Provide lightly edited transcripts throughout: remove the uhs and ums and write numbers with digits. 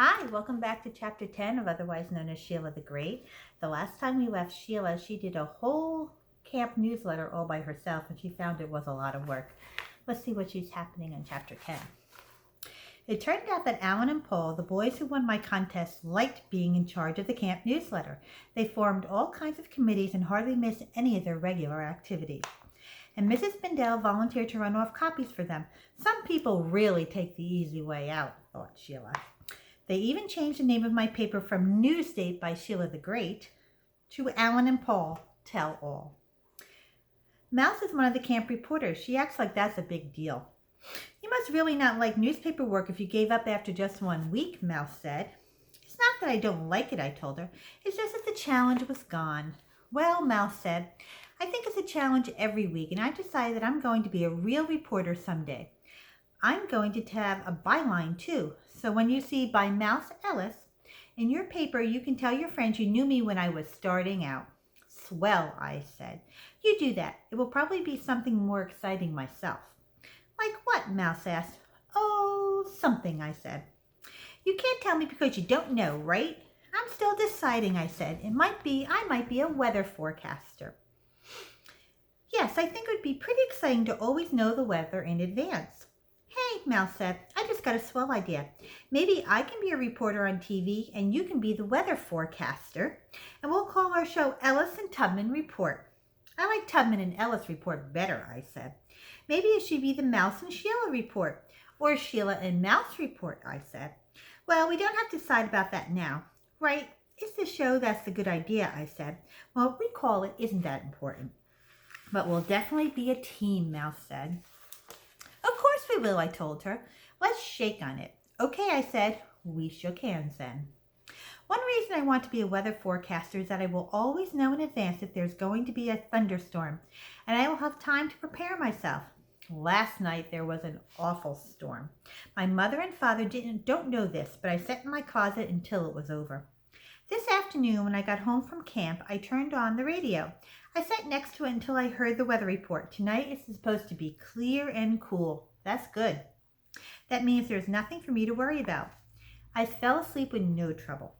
Hi, welcome back to Chapter 10 of otherwise known as Sheila the Great. The last time we left Sheila, she did a whole camp newsletter all by herself and she found it was a lot of work. Let's see what she's happening in Chapter 10. It turned out that Alan and Paul, the boys who won my contest, liked being in charge of the camp newsletter. They formed all kinds of committees and hardly missed any of their regular activities. And Mrs. Bendel volunteered to run off copies for them. Some people really take the easy way out, thought Sheila. They even changed the name of my paper from Newsdate by Sheila the Great to Alan and Paul Tell All. Mouse is one of the camp reporters. She acts like that's a big deal. You must really not like newspaper work if you gave up after just 1 week, Mouse said. It's not that I don't like it, I told her. It's just that the challenge was gone. Well, Mouse said, I think it's a challenge every week, and I've decided that I'm going to be a real reporter someday. I'm going to have a byline too. So when you see by Mouse Ellis in your paper, you can tell your friends you knew me when I was starting out. Swell, I said. You do that. It will probably be something more exciting myself. Like what? Mouse asked. Oh, something, I said. You can't tell me because you don't know, right? I'm still deciding, I said. I might be a weather forecaster. Yes, I think it would be pretty exciting to always know the weather in advance. Hey, Mouse said, I just got a swell idea. Maybe I can be a reporter on TV and you can be the weather forecaster. And we'll call our show Ellis and Tubman Report. I like Tubman and Ellis Report better, I said. Maybe it should be the Mouse and Sheila Report. Or Sheila and Mouse Report, I said. Well, we don't have to decide about that now. Right, it's the show that's the good idea, I said. Well, what we call it isn't that important. But we'll definitely be a team, Mouse said. Of course we will, I told her. Let's shake on it. Okay, I said. We shook hands then. One reason I want to be a weather forecaster is that I will always know in advance if there's going to be a thunderstorm, and I will have time to prepare myself. Last night there was an awful storm. My mother and father don't know this, but I sat in my closet until it was over. This afternoon, when I got home from camp, I turned on the radio. I sat next to it until I heard the weather report. Tonight is supposed to be clear and cool. That's good. That means there's nothing for me to worry about. I fell asleep with no trouble.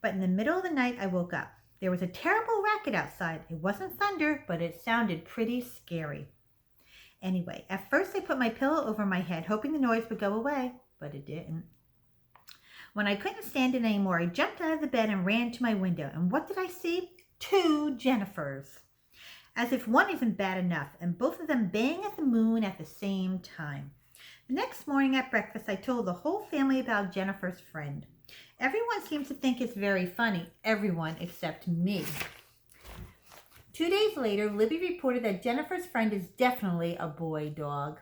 But in the middle of the night, I woke up. There was a terrible racket outside. It wasn't thunder, but it sounded pretty scary. Anyway, at first I put my pillow over my head, hoping the noise would go away, but it didn't. When I couldn't stand it anymore, I jumped out of the bed and ran to my window. And what did I see? 2 Jennifers. As if one isn't bad enough, and both of them bang at the moon at the same time. The next morning at breakfast, I told the whole family about Jennifer's friend. Everyone seems to think it's very funny. Everyone except me. 2 days later, Libby reported that Jennifer's friend is definitely a boy dog.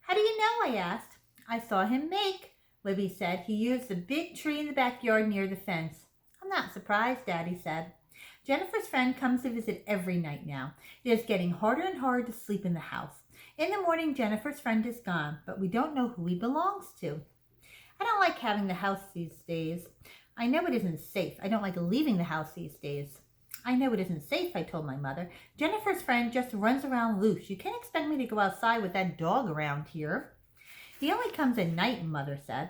How do you know? I asked. I saw him make, Libby said. He used the big tree in the backyard near the fence. I'm not surprised, Daddy said. Jennifer's friend comes to visit every night now. It is getting harder and harder to sleep in the house. In the morning, Jennifer's friend is gone, but we don't know who he belongs to. I don't like having the house these days. I know it isn't safe. I don't like leaving the house these days. I know it isn't safe, I told my mother. Jennifer's friend just runs around loose. You can't expect me to go outside with that dog around here. He only comes at night, Mother said.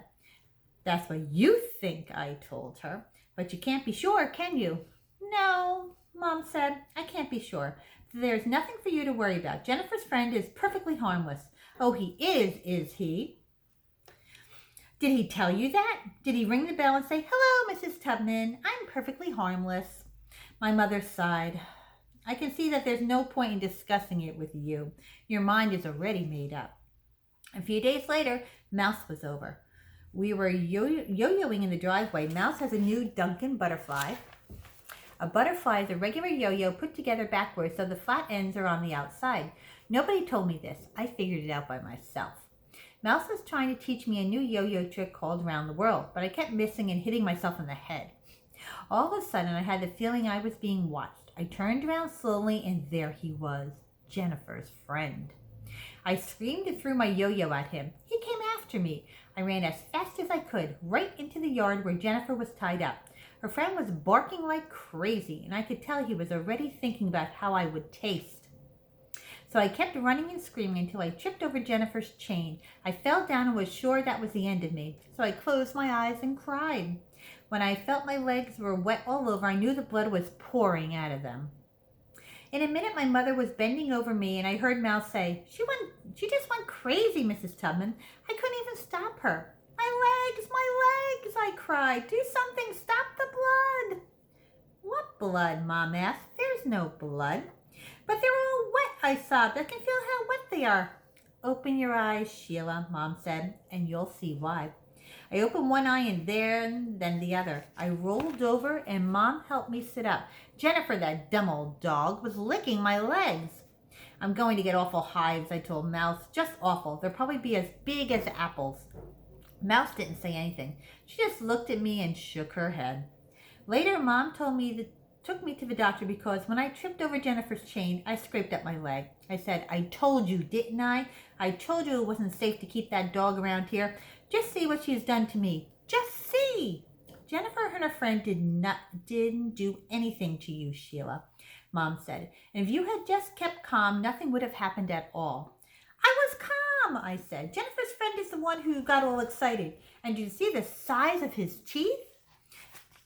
That's what you think, I told her. But you can't be sure, can you? No, Mom said. I can't be sure. There's nothing for you to worry about. Jennifer's friend is perfectly harmless. Oh, he is he? Did he tell you that? Did he ring the bell and say, Hello, Mrs. Tubman. I'm perfectly harmless. My mother sighed. I can see that there's no point in discussing it with you. Your mind is already made up. A few days later, Mouse was over. We were yo-yoing in the driveway. Mouse has a new Duncan butterfly. A butterfly is a regular yo-yo put together backwards so the flat ends are on the outside. Nobody told me this. I figured it out by myself. Mouse was trying to teach me a new yo-yo trick called Round the World, but I kept missing and hitting myself in the head. All of a sudden, I had the feeling I was being watched. I turned around slowly, and there he was, Jennifer's friend. I screamed and threw my yo-yo at him. He came after me. I ran as fast as I could, right into the yard where Jennifer was tied up. Her friend was barking like crazy, and I could tell he was already thinking about how I would taste. So I kept running and screaming until I tripped over Jennifer's chain. I fell down and was sure that was the end of me. So I closed my eyes and cried. When I felt my legs were wet all over, I knew the blood was pouring out of them. In a minute, my mother was bending over me, and I heard Mal say, She just went crazy, Mrs. Tubman. I couldn't even stop her. My legs, I cried. Do something, stop the blood. What blood, Mom asked. There's no blood. But they're all wet, I sobbed. I can feel how wet they are. Open your eyes, Sheila, Mom said, and you'll see why. I opened one eye and then the other. I rolled over and Mom helped me sit up. Jennifer, that dumb old dog, was licking my legs. I'm going to get awful hives, I told Mouse. Just awful. They'll probably be as big as apples. Mouse didn't say anything. She just looked at me and shook her head. Later, Mom took me to the doctor because when I tripped over Jennifer's chain, I scraped up my leg. I said, I told you, didn't I? I told you it wasn't safe to keep that dog around here. Just see what she's done to me. Just see. Jennifer and her friend didn't do anything to you, Sheila, Mom said. And if you had just kept calm, nothing would have happened at all. I was calm, I said. Jennifer's friend is the one who got all excited. And did you see the size of his teeth?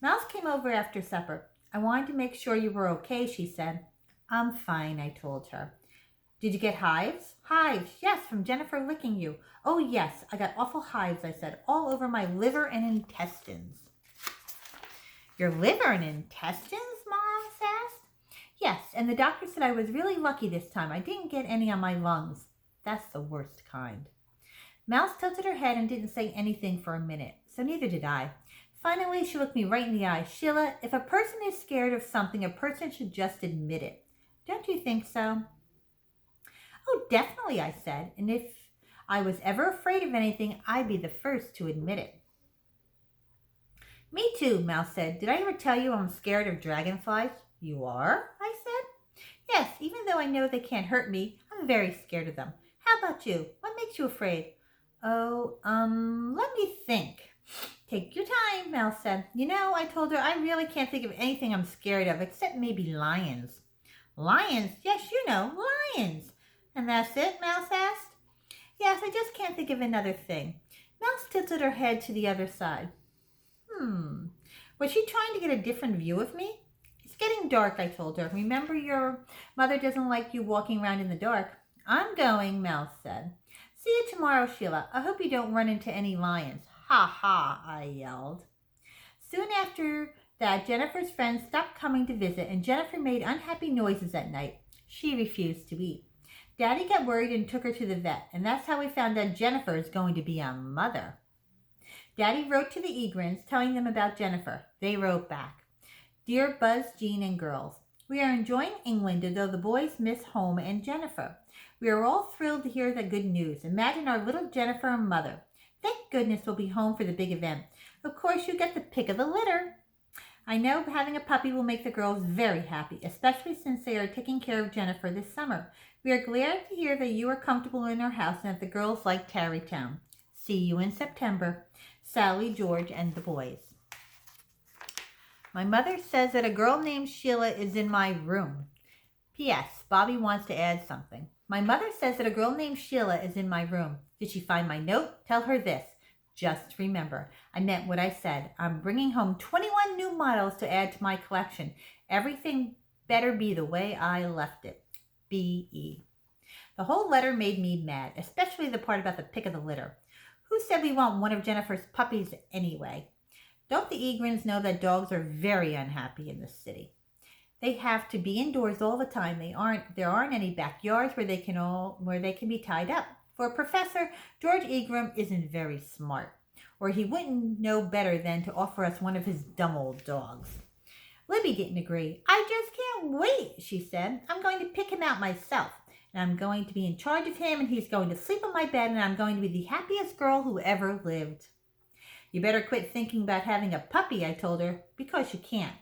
Mouse came over after supper. I wanted to make sure you were okay, she said. I'm fine, I told her. Did you get hives? Hives, yes, from Jennifer licking you. Oh, yes, I got awful hives, I said, all over my liver and intestines. Your liver and intestines, Mom asked. Yes, and the doctor said I was really lucky this time. I didn't get any on my lungs. That's the worst kind. Mouse tilted her head and didn't say anything for a minute, so neither did I. Finally, she looked me right in the eye. Sheila, if a person is scared of something, a person should just admit it. Don't you think so? Oh, definitely, I said. And if I was ever afraid of anything, I'd be the first to admit it. Me too, Mouse said. Did I ever tell you I'm scared of dragonflies? You are? I said. Yes, even though I know they can't hurt me, I'm very scared of them. How about you? What makes you afraid? Oh, let me think. Take your time, Mouse said. You know, I told her, I really can't think of anything I'm scared of, except maybe lions. Lions? Yes, you know, lions. And that's it, Mouse asked. Yes, I just can't think of another thing. Mouse tilted her head to the other side. Was she trying to get a different view of me? It's getting dark, I told her. Remember, your mother doesn't like you walking around in the dark. I'm going, Mouse said. See you tomorrow, Sheila. I hope you don't run into any lions. Ha ha, I yelled. Soon after that, Jennifer's friends stopped coming to visit, and Jennifer made unhappy noises at night. She refused to eat. Daddy got worried and took her to the vet, and that's how we found out Jennifer is going to be a mother. Daddy wrote to the Egrins, telling them about Jennifer. They wrote back. Dear Buzz, Jean, and girls, we are enjoying England, though the boys miss home and Jennifer. We are all thrilled to hear the good news. Imagine our little Jennifer and mother. Thank goodness we'll be home for the big event. Of course, you get the pick of the litter. I know having a puppy will make the girls very happy, especially since they are taking care of Jennifer this summer. We are glad to hear that you are comfortable in our house and that the girls like Tarrytown. See you in September. Sally, George, and the boys. My mother says that a girl named Sheila is in my room. P.S. Bobby wants to add something. My mother says that a girl named Sheila is in my room. Did she find my note? Tell her this. Just remember, I meant what I said. I'm bringing home 21 new models to add to my collection. Everything better be the way I left it. B.E. The whole letter made me mad, especially the part about the pick of the litter. Who said we want one of Jennifer's puppies anyway? Don't the Egrins know that dogs are very unhappy in this city? They have to be indoors all the time. There aren't any backyards where they can be tied up. For Professor George Egram isn't very smart, or he wouldn't know better than to offer us one of his dumb old dogs. Libby didn't agree. I just can't wait, she said. I'm going to pick him out myself, and I'm going to be in charge of him, and he's going to sleep on my bed, and I'm going to be the happiest girl who ever lived. You better quit thinking about having a puppy, I told her, because you can't.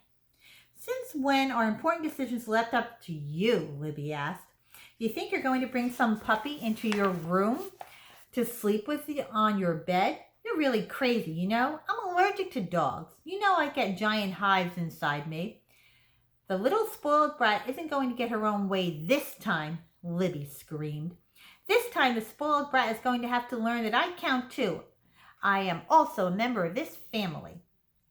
Since when are important decisions left up to you? Libby asked. You think you're going to bring some puppy into your room to sleep with you on your bed? You're really crazy, you know? I'm allergic to dogs. You know I get giant hives inside me. The little spoiled brat isn't going to get her own way this time. Libby screamed. This time the spoiled brat is going to have to learn that I count too. I am also a member of this family.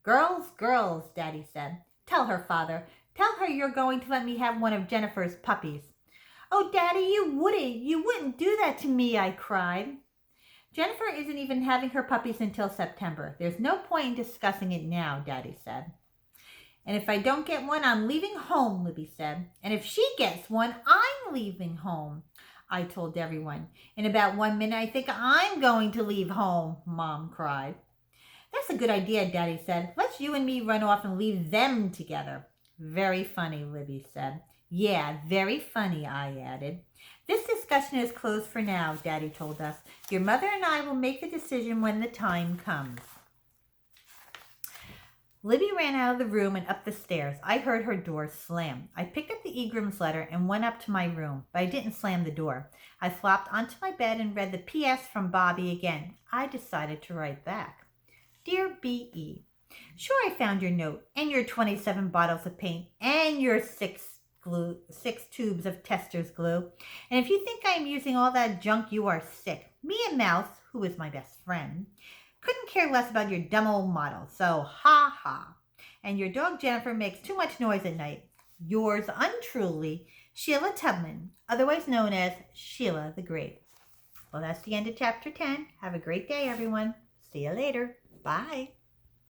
Girls, girls, Daddy said. Tell her, Father. Tell her you're going to let me have one of Jennifer's puppies. Oh, Daddy, you wouldn't do that to me, I cried. Jennifer isn't even having her puppies until September. There's no point in discussing it now, Daddy said. And if I don't get one, I'm leaving home, Libby said. And if she gets one, I'm leaving home, I told everyone. In about 1 minute, I think I'm going to leave home, Mom cried. That's a good idea, Daddy said. Let's you and me run off and leave them together. Very funny, Libby said. Yeah, very funny, I added. This discussion is closed for now, Daddy told us. Your mother and I will make the decision when the time comes. Libby ran out of the room and up the stairs. I heard her door slam. I picked up the Egrams letter and went up to my room, but I didn't slam the door. I flopped onto my bed and read the P.S. from Bobby again. I decided to write back. Dear B.E., sure I found your note and your 27 bottles of paint and your 6 tubes of tester's glue. And if you think I am using all that junk, you are sick. Me and Mouse, who is my best friend, couldn't care less about your dumb old model, so ha ha. And your dog Jennifer makes too much noise at night. Yours untruly, Shelia Tubman, otherwise known as Shelia the Great. Well, that's the end of chapter 10. Have a great day, everyone. See you later. Bye.